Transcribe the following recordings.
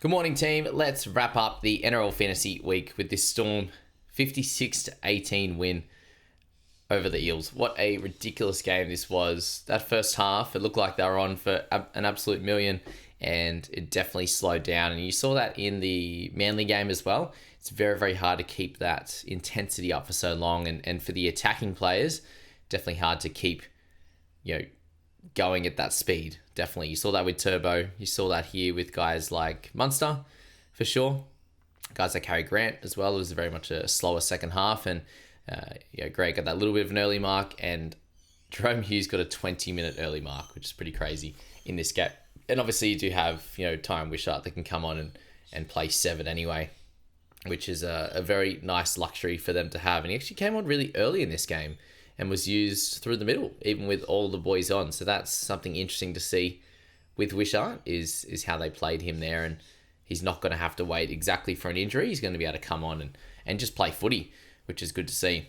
Good morning, team. Let's wrap up the NRL Fantasy week with this Storm 56-18 win over the Eels. What a ridiculous game this was. That first half, it looked like they were on for an absolute million, and it definitely slowed down. And you saw that in the Manly game as well. It's very, very hard to keep that intensity up for so long. And for the attacking players, definitely hard to keep, going at that speed. Definitely. You saw that with Turbo. You saw that here with guys like Munster, for sure. Guys like Harry Grant as well. It was very much a slower second half. And, Greg got that little bit of an early mark. And Jerome Hughes got a 20-minute early mark, which is pretty crazy in this game. And obviously you do have, Tyron Wishart that can come on and play 7 anyway, which is a very nice luxury for them to have. And he actually came on really early in this game and was used through the middle, even with all the boys on. So that's something interesting to see with Wishart, is how they played him there. And he's not going to have to wait exactly for an injury. He's going to be able to come on and just play footy, which is good to see.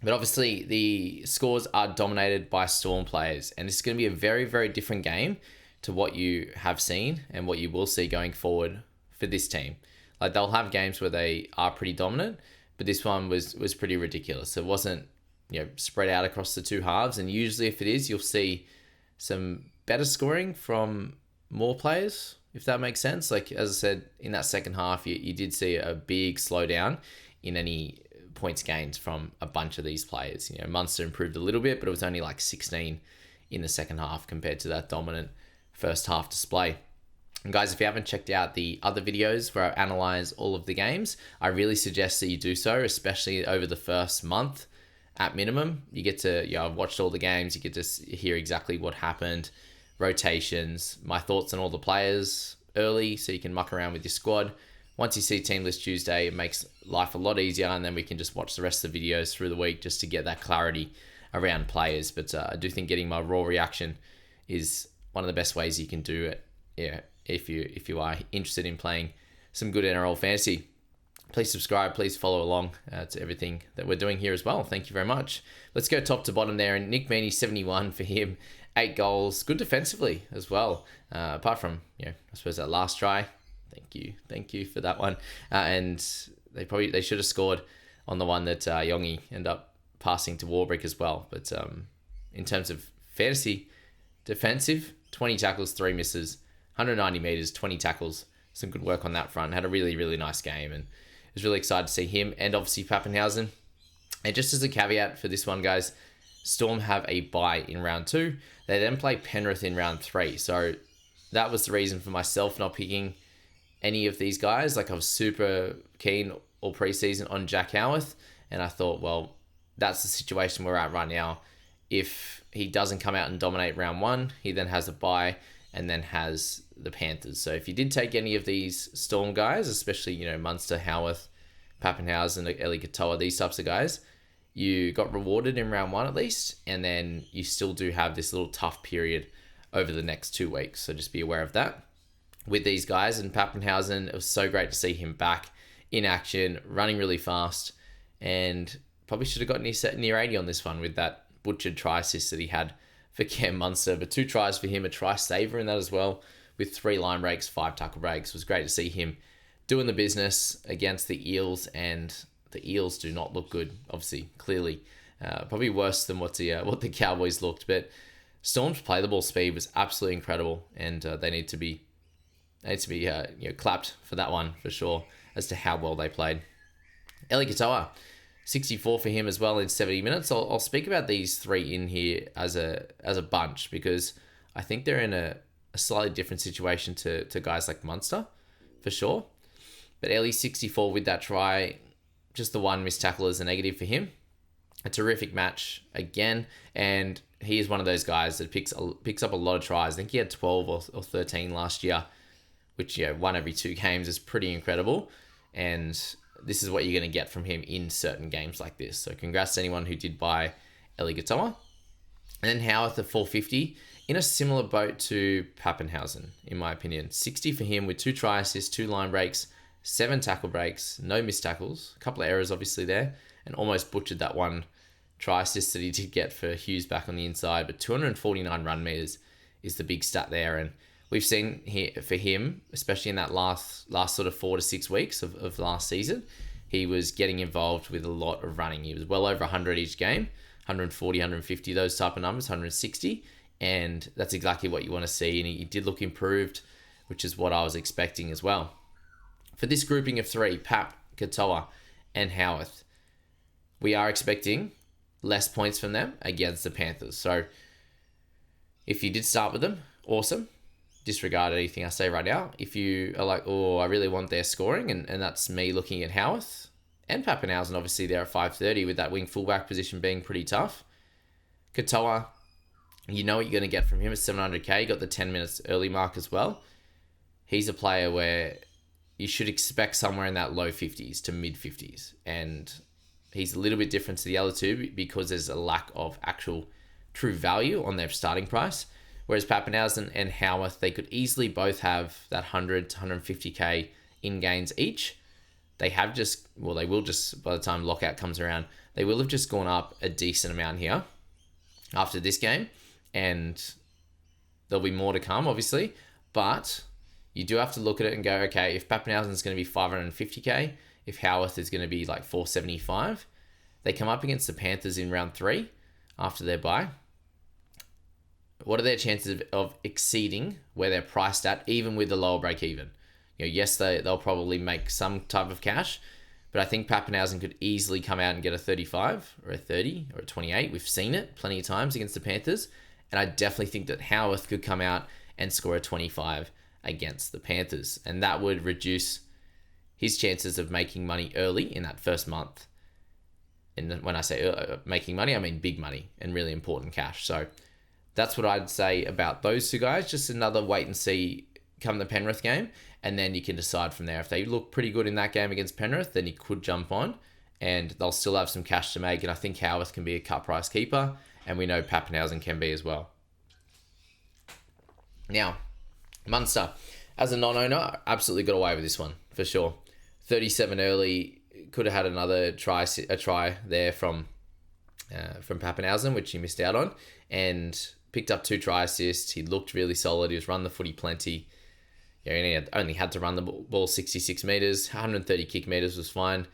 But obviously, the scores are dominated by Storm players. And it's going to be a very, very different game to what you have seen and what you will see going forward for this team. Like, they'll have games where they are pretty dominant, but this one was pretty ridiculous. It wasn't spread out across the two halves. And usually if it is, you'll see some better scoring from more players, if that makes sense. Like, as I said, in that second half, you did see a big slowdown in any points gained from a bunch of these players. Munster improved a little bit, but it was only like 16 in the second half compared to that dominant first half display. And guys, if you haven't checked out the other videos where I analyze all of the games, I really suggest that you do so, especially over the first month. At minimum, you get to, I've watched all the games, you get to hear exactly what happened, rotations, my thoughts on all the players early, so you can muck around with your squad. Once you see Team List Tuesday, it makes life a lot easier, and then we can just watch the rest of the videos through the week just to get that clarity around players. But I do think getting my raw reaction is one of the best ways you can do it. Yeah, if you are interested in playing some good NRL fantasy. Please subscribe, please follow along to everything that we're doing here as well. Thank you very much. Let's go top to bottom there. And Nick Meaney, 71 for him, 8 goals, good defensively as well. Apart from, I suppose that last try. Thank you for that one. And they should have scored on the one that Yongi ended up passing to Warbrick as well. But in terms of fantasy, defensive, 20 tackles, 3 misses, 190 meters, 20 tackles. Some good work on that front. Had a really, really nice game, and I was really excited to see him and obviously Pappenhausen. And just as a caveat for this one, guys, Storm have a bye in round 2. They then play Penrith in round 3. So that was the reason for myself not picking any of these guys. Like, I was super keen all preseason on Jack Howarth, and I thought, well, that's the situation we're at right now. If he doesn't come out and dominate round 1, he then has a bye and then has the Panthers. So if you did take any of these Storm guys, especially, Munster, Howarth, Pappenhausen, Eli Katoa, these types of guys, you got rewarded in round 1 at least, and then you still do have this little tough period over the next 2 weeks. So just be aware of that with these guys. And Pappenhausen, it was so great to see him back in action, running really fast, and probably should have got near 80 on this one with that butchered try assist that he had for Cam Munster. But 2 tries for him, a try saver in that as well, with 3 line breaks, 5 tackle breaks. It was great to see him doing the business against the Eels, and the Eels do not look good, obviously, clearly. Probably worse than what the Cowboys looked, but Storm's play the ball speed was absolutely incredible, and they need to be clapped for that one for sure as to how well they played. Eli Katoa, 64 for him as well in 70 minutes. I'll speak about these 3 in here as a bunch, because I think they're in a slightly different situation to guys like Munster, for sure. But Eli, 64 with that try, just the 1 missed tackle is a negative for him. A terrific match again, and he is one of those guys that picks up a lot of tries. I think he had 12 or 13 last year, which, 1 every 2 games is pretty incredible. And this is what you're going to get from him in certain games like this. So congrats to anyone who did buy Eli Katoa. And then Howarth at 450, in a similar boat to Pappenhausen, in my opinion. 60 for him with 2 try assists, 2 line breaks, 7 tackle breaks, no missed tackles, a couple of errors obviously there, and almost butchered that 1 try assist that he did get for Hughes back on the inside. But 249 run meters is the big stat there. And we've seen here for him, especially in that last sort of 4 to 6 weeks of last season, he was getting involved with a lot of running. He was well over 100 each game, 140, 150, those type of numbers, 160. And that's exactly what you want to see. And he did look improved, which is what I was expecting as well. For this grouping of 3, Pap, Katoa, and Howarth, we are expecting less points from them against the Panthers. So if you did start with them, awesome. Disregard anything I say right now. If you are like, oh, I really want their scoring, and that's me looking at Howarth and Pappenhausen, obviously they're at 530 with that wing fullback position being pretty tough. Katoa, you know what you're going to get from him at 700k. Got the 10 minutes early mark as well. He's a player where you should expect somewhere in that low 50s to mid 50s. And he's a little bit different to the other two because there's a lack of actual true value on their starting price. Whereas Pappenhausen and Howarth, they could easily both have that 100 to 150k in gains each. They will just, by the time lockout comes around, they will have just gone up a decent amount here after this game. And there'll be more to come, obviously. But you do have to look at it and go, okay, if Pappenhausen is going to be 550k, if Howarth is going to be like 475, they come up against the Panthers in round 3 after their bye. What are their chances of exceeding where they're priced at, even with the lower break even? Yes, they'll probably make some type of cash, but I think Pappenhausen could easily come out and get a 35 or a 30 or a 28. We've seen it plenty of times against the Panthers, and I definitely think that Howarth could come out and score a 25 against the Panthers, and that would reduce his chances of making money early in that first month. And when I say making money, I mean big money and really important cash. So that's what I'd say about those two guys. Just another wait and see come the Penrith game, and then you can decide from there. If they look pretty good in that game against Penrith, then you could jump on, and they'll still have some cash to make. And I think Howarth can be a cut price keeper, and we know Pappenhausen can be as well. Now, Munster, as a non-owner, absolutely got away with this one for sure. 37 early, could have had a try there from Pappenhausen, which he missed out on, and picked up 2 try assists. He looked really solid. He was run the footy plenty. He only had to run the ball 66 metres. 130 kick metres was fine.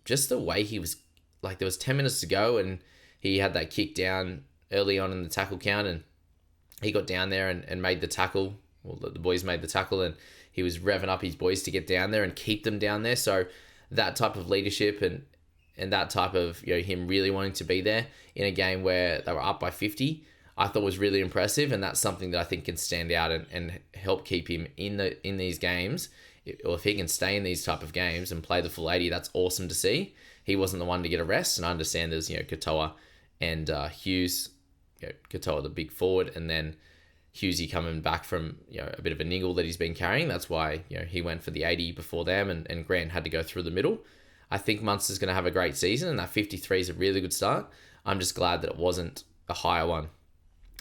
Just the way he was, like, there was 10 minutes to go and he had that kick down early on in the tackle count, and he got down there and made the tackle. Well, the boys made the tackle, and he was revving up his boys to get down there and keep them down there. So that type of leadership and that type of, him really wanting to be there in a game where they were up by 50, I thought was really impressive. And that's something that I think can stand out and help keep him in these games. Or if he can stay in these type of games and play the full 80, that's awesome to see. He wasn't the one to get a rest. And I understand there's, Katoa and Hughes, Katoa the big forward, and then Hughesy coming back from a bit of a niggle that he's been carrying. That's why he went for the 80 before them, and Grant had to go through the middle. I think Munster's going to have a great season, and that 53 is a really good start. I'm just glad that it wasn't a higher one.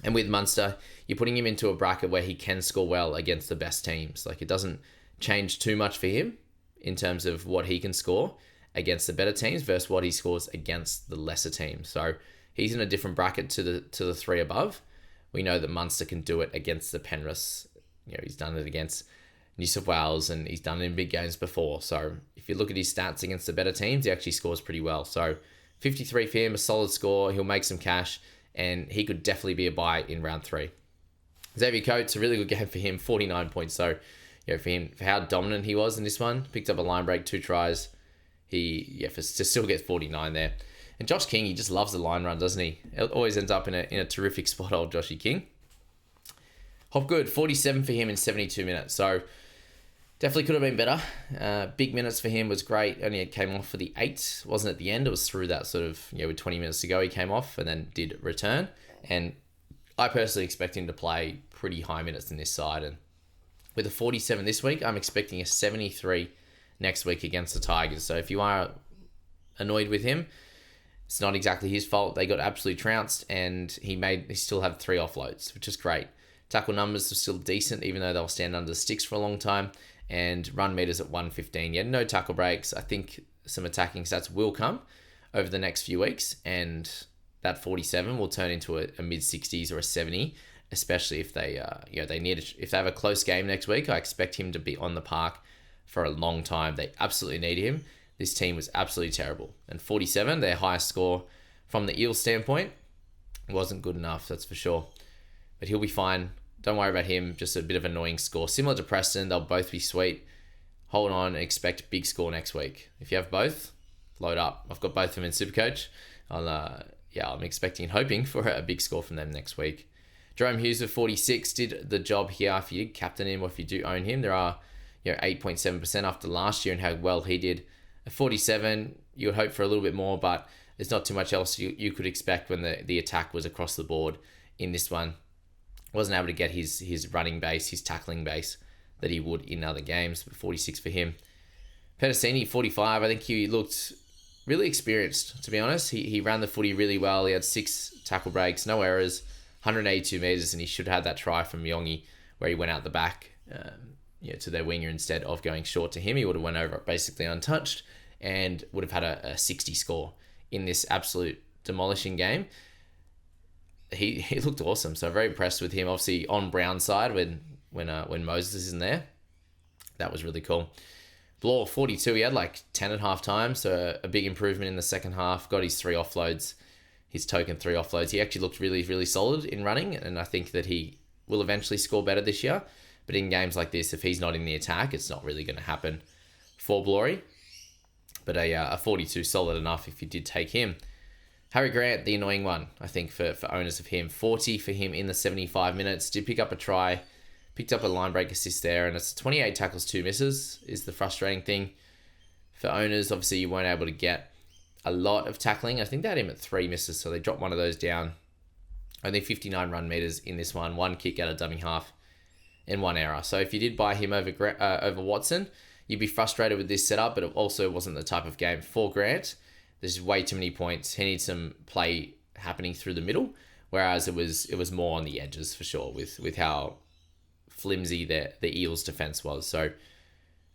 And with Munster, you're putting him into a bracket where he can score well against the best teams. Like, it doesn't change too much for him in terms of what he can score against the better teams versus what he scores against the lesser teams. So he's in a different bracket to the 3 above. We know that Munster can do it against the Penriths. He's done it against New South Wales, and he's done it in big games before. So if you look at his stats against the better teams, he actually scores pretty well. So 53 for him, a solid score. He'll make some cash, and he could definitely be a buy in round 3. Xavier Coates, a really good game for him, 49 points. So for him, for how dominant he was in this one, picked up a line break, 2 tries. To still get 49 there. And Josh King, he just loves the line run, doesn't he? It always ends up in a terrific spot, old Joshy King. Hopgood, 47 for him in 72 minutes. So definitely could have been better. Big minutes for him was great. Only it came off for the 8. Wasn't at the end. It was through that sort of, with 20 minutes to go, he came off and then did return. And I personally expect him to play pretty high minutes in this side. And with a 47 this week, I'm expecting a 73 next week against the Tigers. So if you are annoyed with him, it's not exactly his fault. They got absolutely trounced, and he still had 3 offloads, which is great. Tackle numbers are still decent, even though they'll stand under the sticks for a long time. And run meters at 115. Yeah, no tackle breaks. I think some attacking stats will come over the next few weeks, and that 47 will turn into a mid-60s or a 70 especially if they if they have a close game next week. I expect him to be on the park for a long time. They absolutely need him. This team was absolutely terrible. And 47, their highest score from the Eels standpoint, wasn't good enough, that's for sure. But he'll be fine. Don't worry about him. Just a bit of an annoying score. Similar to Preston, they'll both be sweet. Hold on and expect a big score next week. If you have both, load up. I've got both of them in Supercoach. I'm expecting and hoping for a big score from them next week. Jerome Hughes with 46 did the job here. If you captain him or if you do own him, there are 8.7% after last year and how well he did. At 47, you would hope for a little bit more, but there's not too much else you could expect when the attack was across the board in this one. Wasn't able to get his running base, his tackling base that he would in other games, but 46 for him. Pedicini, 45. I think he looked really experienced, to be honest. He ran the footy really well. He had 6 tackle breaks, no errors, 182 metres, and he should have had that try from Yongi where he went out the back to their winger instead of going short to him. He would have went over basically untouched and would have had a 60 score in this absolute demolishing game. He looked awesome, so very impressed with him. Obviously on Brown's side when Moses isn't there, that was really cool. Bloor, 42, he had like 10 at half time, so a big improvement in the second half. Got his 3 offloads, his token 3 offloads. He actually looked really, really solid in running, and I think that he will eventually score better this year. But in games like this, if he's not in the attack, it's not really going to happen for Glory. But a 42 solid enough if you did take him. Harry Grant, the annoying one, I think, for owners of him. 40 for him in the 75 minutes. Did pick up a try, picked up a line break assist there, and it's 28 tackles, 2 misses is the frustrating thing. For owners, obviously, you weren't able to get a lot of tackling. I think they had him at 3 misses, so they dropped one of those down. Only 59 run meters in this one. 1 kick out of dummy half and 1 error. So if you did buy him over Watson, you'd be frustrated with this setup, but it also wasn't the type of game for Grant. There's way too many points. He needs some play happening through the middle, whereas it was more on the edges for sure with how flimsy the Eels defense was. So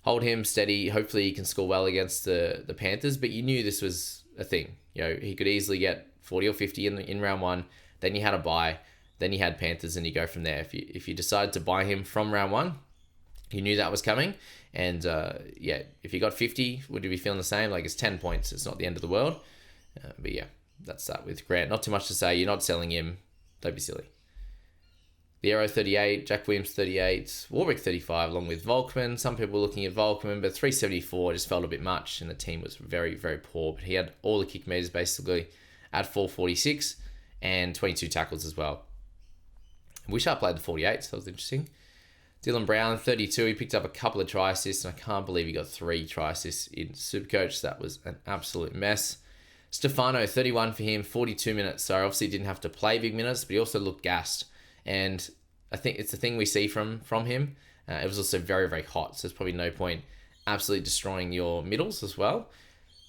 hold him steady. Hopefully he can score well against the Panthers, but you knew this was a thing. He could easily get 40 or 50 in round 1. Then you had a bye. Then you had Panthers, and you go from there. If you decided to buy him from round 1, you knew that was coming. And if you got 50, would you be feeling the same? Like, it's 10 points. It's not the end of the world. But yeah, that's that with Grant. Not too much to say. You're not selling him. Don't be silly. The Arrow 38, Jack Williams 38, Warwick 35, along with Volkman. Some people were looking at Volkman, but 374 just felt a bit much, and the team was very, very poor. But he had all the kick meters basically at 446 and 22 tackles as well. Wishart played the 48, so that was interesting. Dylan Brown, 32. He picked up a couple of try assists, and I can't believe he got 3 try assists in Supercoach. That was an absolute mess. Stefano, 31 for him, 42 minutes. So obviously didn't have to play big minutes, but he also looked gassed. And I think it's the thing we see from him. It was also very, very hot, so there's probably no point absolutely destroying your middles as well.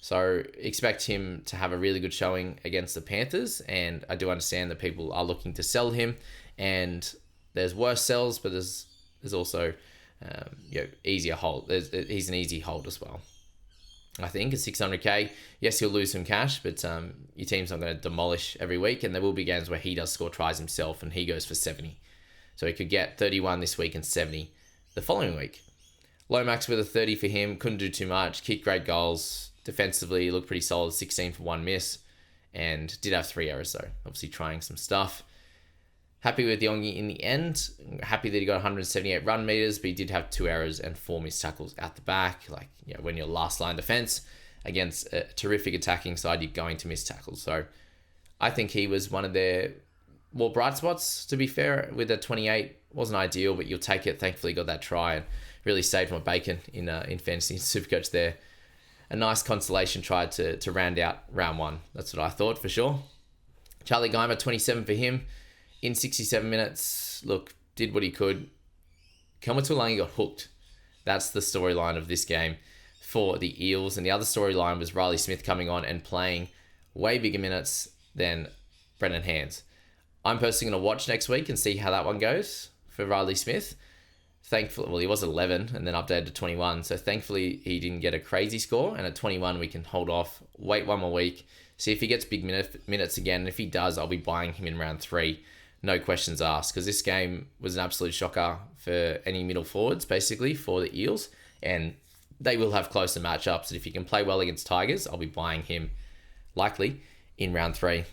So expect him to have a really good showing against the Panthers, and I do understand that people are looking to sell him, and there's worse sells, but there's also easier hold. He's an easy hold as well. I think at 600k, yes, he'll lose some cash, but your team's not going to demolish every week, and there will be games where he does score tries himself and he goes for 70. So he could get 31 this week and 70 the following week. Lomax with a 30 for him, couldn't do too much. Kicked great goals. Defensively, he looked pretty solid, 16 for 1 miss, and did have 3 errors though. Obviously trying some stuff. Happy with Yongi in the end. Happy that he got 178 run meters, but he did have 2 errors and 4 missed tackles at the back. When you're last line defense against a terrific attacking side, you're going to miss tackles. So I think he was one of their more bright spots, to be fair, with a 28. Wasn't ideal, but you'll take it. Thankfully, got that try and really saved my bacon in Fantasy Supercoach there. A nice consolation try to round out round 1. That's what I thought for sure. Charlie Geimer, 27 for him. In 67 minutes, look, did what he could. Kamatulangi got hooked. That's the storyline of this game for the Eels. And the other storyline was Riley Smith coming on and playing way bigger minutes than Brendan Hands. I'm personally going to watch next week and see how that one goes for Riley Smith. Thankfully, well, he was 11 and then updated to 21. So thankfully, he didn't get a crazy score. And at 21, we can hold off, wait one more week, see if he gets big minutes again. And if he does, I'll be buying him in round 3. no questions asked, because this game was an absolute shocker for any middle forwards, basically, for the Eels. And they will have closer matchups. And if he can play well against Tigers, I'll be buying him likely in round 3.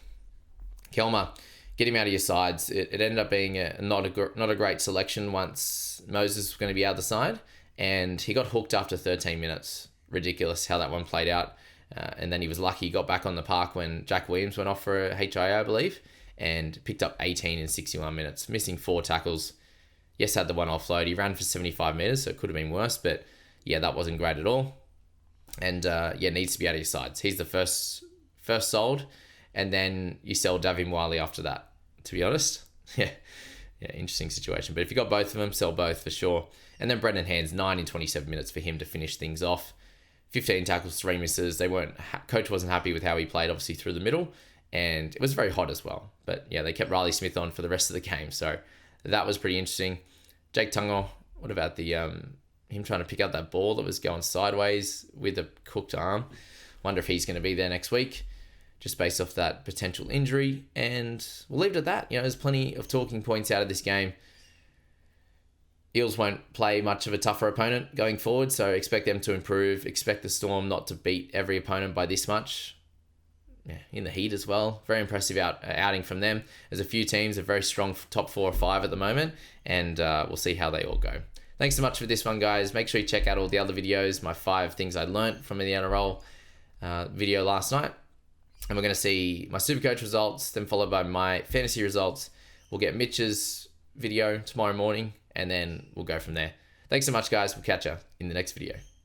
Kelma, get him out of your sides. It ended up being not a great selection once Moses was going to be out the side. And he got hooked after 13 minutes. Ridiculous how that one played out. And then he was lucky he got back on the park when Jack Williams went off for a HIA, I believe, and picked up 18 in 61 minutes, missing 4 tackles. Yes, had the one offload. He ran for 75 metres, so it could have been worse, but yeah, that wasn't great at all. And needs to be out of your sides. He's the first sold, and then you sell Davin Wiley after that, to be honest. Yeah, interesting situation. But if you got both of them, sell both for sure. And then Brendan Hands, 9 in 27 minutes for him to finish things off. 15 tackles, 3 misses. Coach wasn't happy with how he played, obviously, through the middle. And it was very hot as well. But yeah, they kept Riley Smith on for the rest of the game. So that was pretty interesting. Jake Tungo, what about the him trying to pick up that ball that was going sideways with a cooked arm? Wonder if he's going to be there next week, just based off that potential injury. And we'll leave it at that. There's plenty of talking points out of this game. Eels won't play much of a tougher opponent going forward, so expect them to improve. Expect the Storm not to beat every opponent by this much. Yeah, in the heat as well. Very impressive outing from them. There's a few teams, a very strong top 4 or 5 at the moment, and we'll see how they all go. Thanks so much for this one, guys. Make sure you check out all the other videos, my 5 things I learned from the NRL video last night. And we're going to see my Supercoach results, then followed by my fantasy results. We'll get Mitch's video tomorrow morning, and then we'll go from there. Thanks so much, guys. We'll catch you in the next video.